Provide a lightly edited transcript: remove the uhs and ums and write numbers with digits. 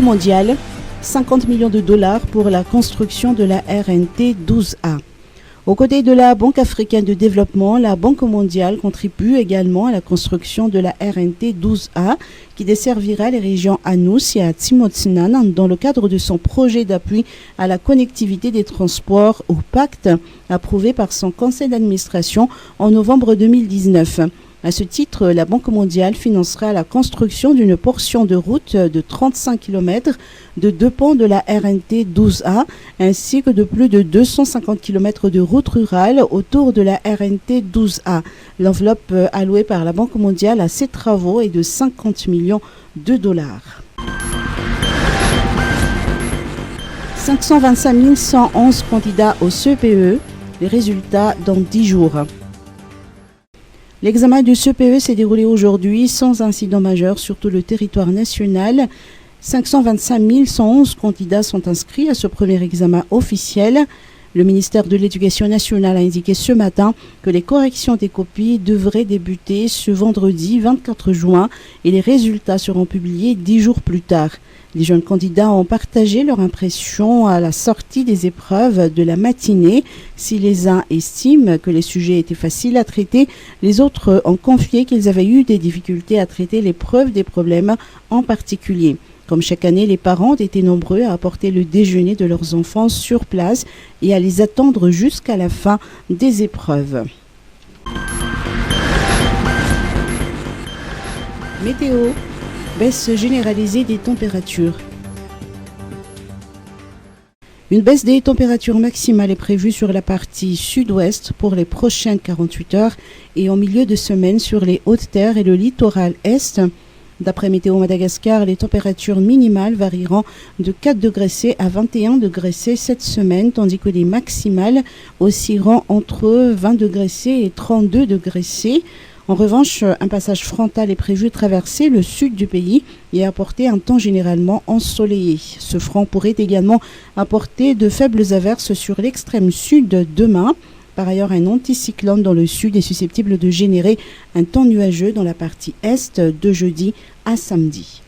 mondiale, 50 millions de dollars pour la construction de la RNT 12A. Aux côtés de la Banque africaine de développement, la Banque mondiale contribue également à la construction de la RNT 12A qui desservira les régions Anous et à Timotsinan dans le cadre de son projet d'appui à la connectivité des transports au pacte approuvé par son conseil d'administration en novembre 2019. À ce titre, la Banque mondiale financera la construction d'une portion de route de 35 km de deux ponts de la RNT 12A ainsi que de plus de 250 km de routes rurales autour de la RNT 12A. L'enveloppe allouée par la Banque mondiale à ces travaux est de 50 millions de dollars. 525 111 candidats au CPE, les résultats dans 10 jours. L'examen du CPE s'est déroulé aujourd'hui sans incident majeur sur tout le territoire national. 525 111 candidats sont inscrits à ce premier examen officiel. Le ministère de l'Éducation nationale a indiqué ce matin que les corrections des copies devraient débuter ce vendredi 24 juin et les résultats seront publiés 10 jours plus tard. Les jeunes candidats ont partagé leur impression à la sortie des épreuves de la matinée. Si les uns estiment que les sujets étaient faciles à traiter, les autres ont confié qu'ils avaient eu des difficultés à traiter l'épreuve des problèmes en particulier. Comme chaque année, les parents ont été nombreux à apporter le déjeuner de leurs enfants sur place et à les attendre jusqu'à la fin des épreuves. Météo. Baisse généralisée des températures. Une baisse des températures maximales est prévue sur la partie sud-ouest pour les prochaines 48 heures et en milieu de semaine sur les Hautes-Terres et le littoral est. D'après Météo Madagascar, les températures minimales varieront de 4 degrés C à 21 degrés C cette semaine, tandis que les maximales oscilleront entre 20 degrés C et 32 degrés C. En revanche, un passage frontal est prévu traverser le sud du pays et apporter un temps généralement ensoleillé. Ce front pourrait également apporter de faibles averses sur l'extrême sud demain. Par ailleurs, un anticyclone dans le sud est susceptible de générer un temps nuageux dans la partie est de jeudi à samedi.